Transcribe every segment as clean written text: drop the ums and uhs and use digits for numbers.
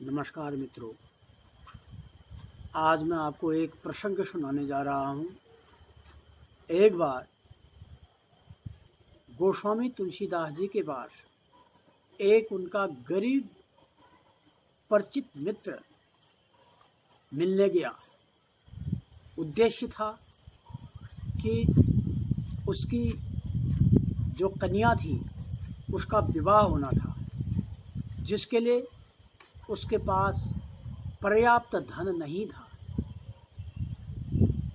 नमस्कार मित्रों, आज मैं आपको एक प्रसंग सुनाने जा रहा हूँ। एक बार गोस्वामी तुलसीदास जी के पास एक उनका गरीब परिचित मित्र मिलने गया। उद्देश्य था कि उसकी जो कन्या थी उसका विवाह होना था, जिसके लिए उसके पास पर्याप्त धन नहीं था।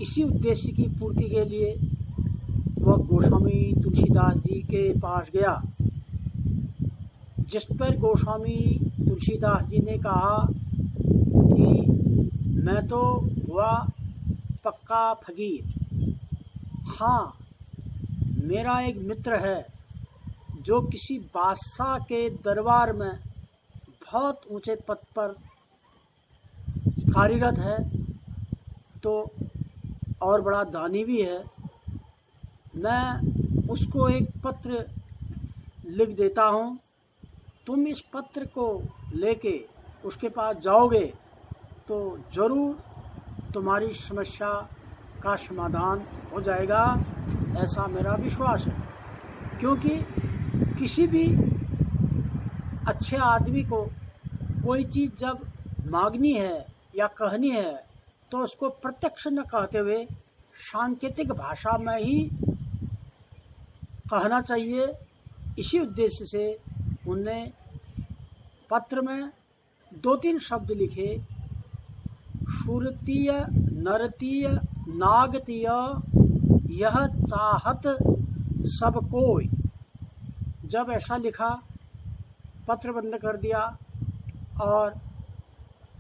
इसी उद्देश्य की पूर्ति के लिए वह गोस्वामी तुलसीदास जी के पास गया, जिस पर गोस्वामी तुलसीदास जी ने कहा कि मैं तो हुआ पक्का फकीर। हाँ, मेरा एक मित्र है जो किसी बादशाह के दरबार में बहुत ऊंचे पद पर कार्यरत है, तो और बड़ा दानी भी है। मैं उसको एक पत्र लिख देता हूँ, तुम इस पत्र को लेके उसके पास जाओगे तो ज़रूर तुम्हारी समस्या का समाधान हो जाएगा, ऐसा मेरा विश्वास है। क्योंकि किसी भी अच्छे आदमी को कोई चीज़ जब मांगनी है या कहनी है तो उसको प्रत्यक्ष न कहते हुए सांकेतिक भाषा में ही कहना चाहिए। इसी उद्देश्य से उनने पत्र में 2-3 शब्द लिखे, सुरतीय नरतीय नागतीय यह चाहत सब कोई। जब ऐसा लिखा, पत्र बंद कर दिया और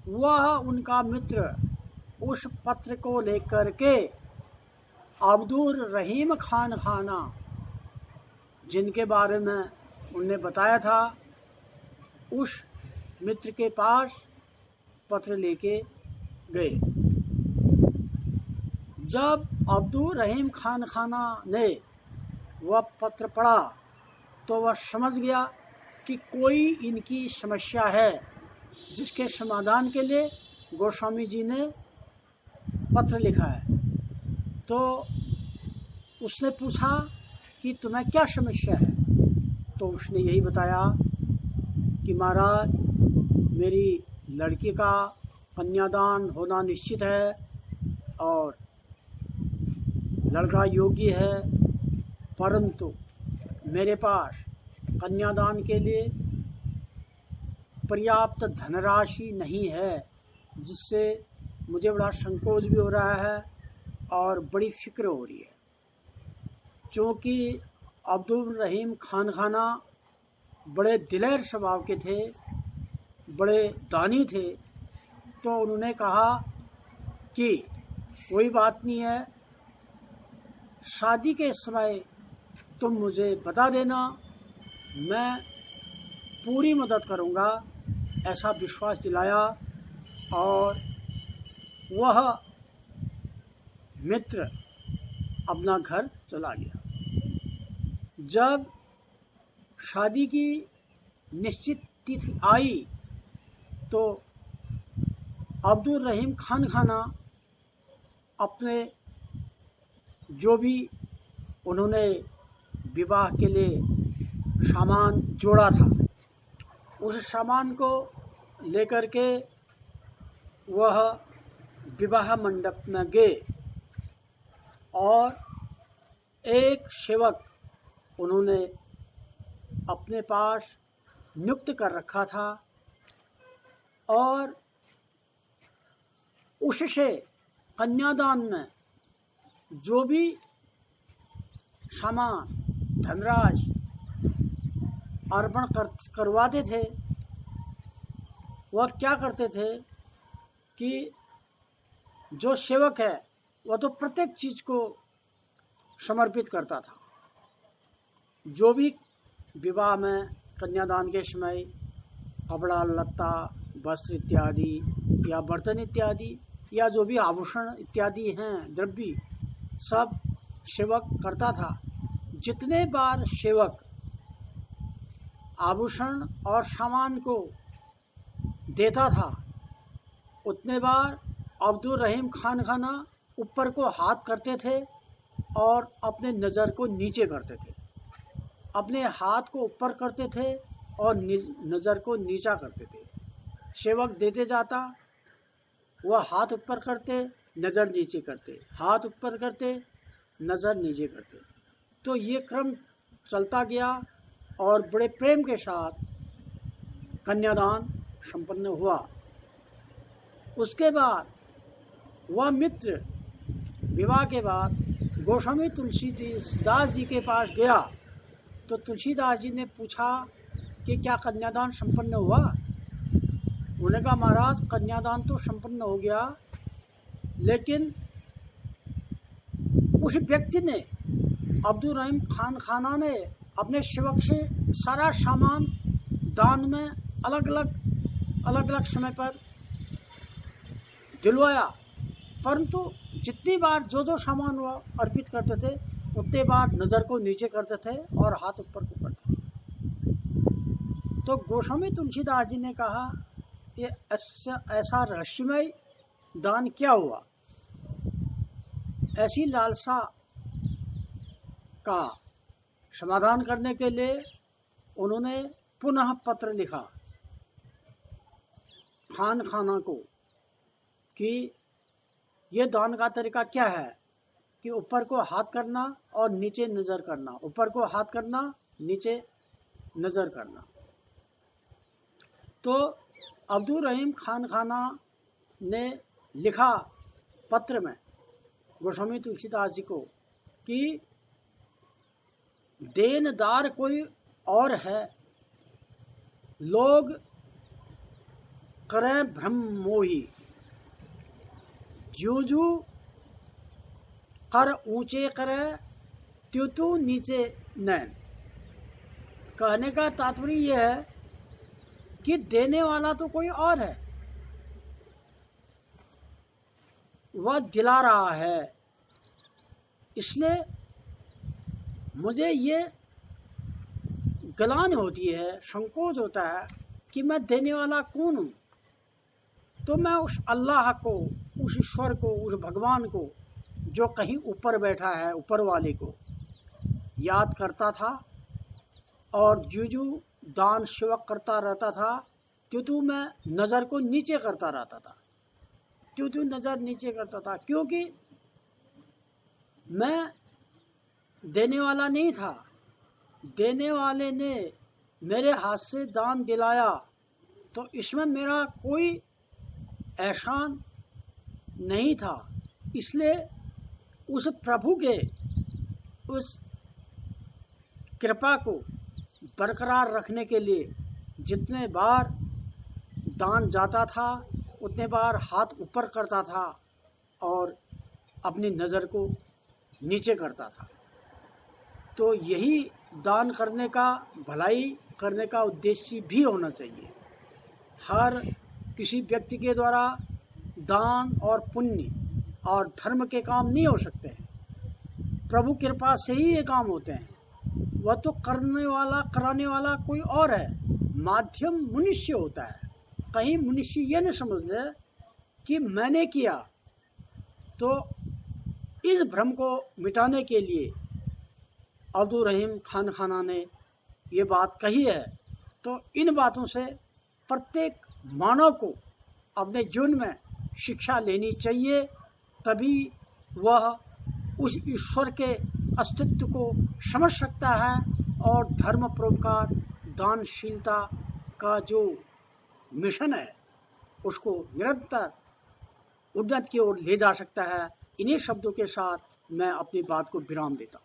वह उनका मित्र उस पत्र को लेकर के अब्दुल रहीम खान खाना, जिनके बारे में उनने बताया था, उस मित्र के पास पत्र लेके गए। जब अब्दुल रहीम खान खाना ने वह पत्र पढ़ा तो वह समझ गया कि कोई इनकी समस्या है, जिसके समाधान के लिए गोस्वामी जी ने पत्र लिखा है। तो उसने पूछा कि तुम्हें क्या समस्या है? तो उसने यही बताया कि महाराज, मेरी लड़की का कन्यादान होना निश्चित है और लड़का योग्य है, परंतु मेरे पास कन्यादान के लिए पर्याप्त धनराशि नहीं है, जिससे मुझे बड़ा संकोच भी हो रहा है और बड़ी फिक्र हो रही है। क्योंकि अब्दुल रहीम खान खाना बड़े दिलेर स्वभाव के थे, बड़े दानी थे। तो उन्होंने कहा कि कोई बात नहीं है, शादी के समय तुम मुझे बता देना, मैं पूरी मदद करूंगा, ऐसा विश्वास दिलाया। और वह मित्र अपना घर चला गया। जब शादी की निश्चित तिथि आई तो अब्दुल रहीम खान खाना अपने जो भी उन्होंने विवाह के लिए सामान जोड़ा था, उस सामान को लेकर के वह विवाह मंडप में गए और एक सेवक उन्होंने अपने पास नियुक्त कर रखा था और उससे कन्यादान में जो भी सामान धनराज अर्पण करवाते थे, वह क्या करते थे कि जो सेवक है वह तो प्रत्येक चीज़ को समर्पित करता था। जो भी विवाह में कन्यादान के समय कपड़ा लत्ता वस्त्र इत्यादि या बर्तन इत्यादि या जो भी आभूषण इत्यादि हैं, द्रव्य, सब सेवक करता था। जितने बार सेवक आभूषण और सामान को देता था उतने बार अब्दुल रहीम खान खाना ऊपर को हाथ करते थे और अपने नज़र को नीचे करते थे। अपने हाथ को ऊपर करते थे और नज़र को नीचा करते थे। सेवक देते जाता, वह हाथ ऊपर करते, नज़र नीचे करते, हाथ ऊपर करते, नज़र नीचे करते। तो ये क्रम चलता गया और बड़े प्रेम के साथ कन्यादान संपन्न हुआ। उसके बाद वह मित्र विवाह के बाद गोस्वामी तुलसीदास जी के पास गया तो तुलसीदास जी ने पूछा कि क्या कन्यादान संपन्न हुआ? उन्होंने कहा महाराज कन्यादान तो संपन्न हो गया, लेकिन उस व्यक्ति ने, अब्दुल रहीम खान खाना ने अपने सेवक से सारा सामान दान में अलग अलग समय पर दिलवाया, परंतु जितनी बार जो सामान वह अर्पित करते थे उतने बार नज़र को नीचे करते थे और हाथ ऊपर को करते थे। तो गोस्वामी तुलसीदास जी ने कहा ये ऐसा रहस्यमय दान क्या हुआ? ऐसी लालसा का समाधान करने के लिए उन्होंने पुनः पत्र लिखा खान खाना को कि ये दान का तरीका क्या है कि ऊपर को हाथ करना और नीचे नज़र करना, ऊपर को हाथ करना, नीचे नज़र करना। तो अब्दुल रहीम खान खाना ने लिखा पत्र में गोस्वामी तुलसीदास जी को कि देनदार कोई और है, लोग करें भ्रम मोही, जूझू कर ऊंचे करे त्यों नीचे नैन। कहने का तात्पर्य यह है कि देने वाला तो कोई और है, वह दिला रहा है, इसलिए मुझे ये गलान होती है, संकोच होता है कि मैं देने वाला कौन हूँ। तो मैं उस अल्लाह को, उस ईश्वर को, उस भगवान को जो कहीं ऊपर बैठा है, ऊपर वाले को याद करता था और जो दान सेवक करता रहता था त्यों मैं नज़र को नीचे करता रहता था, त्यों नज़र नीचे करता था, क्योंकि मैं देने वाला नहीं था। देने वाले ने मेरे हाथ से दान दिलाया तो इसमें मेरा कोई एहसान नहीं था। इसलिए उस प्रभु के उस कृपा को बरकरार रखने के लिए जितने बार दान जाता था उतने बार हाथ ऊपर करता था और अपनी नज़र को नीचे करता था। तो यही दान करने का, भलाई करने का उद्देश्य भी होना चाहिए। हर किसी व्यक्ति के द्वारा दान और पुण्य और धर्म के काम नहीं हो सकते हैं, प्रभु कृपा से ही ये काम होते हैं। वह तो करने वाला, कराने वाला कोई और है, माध्यम मनुष्य होता है। कहीं मनुष्य ये न समझ ले कि मैंने किया। तो इस भ्रम को मिटाने के लिए अब्दुल रहीम खान खाना ने ये बात कही है। तो इन बातों से प्रत्येक मानव को अपने जीवन में शिक्षा लेनी चाहिए, तभी वह उस ईश्वर के अस्तित्व को समझ सकता है और धर्म, परोपकार, दानशीलता का जो मिशन है उसको निरंतर उन्नति की ओर ले जा सकता है। इन्हीं शब्दों के साथ मैं अपनी बात को विराम देता हूँ।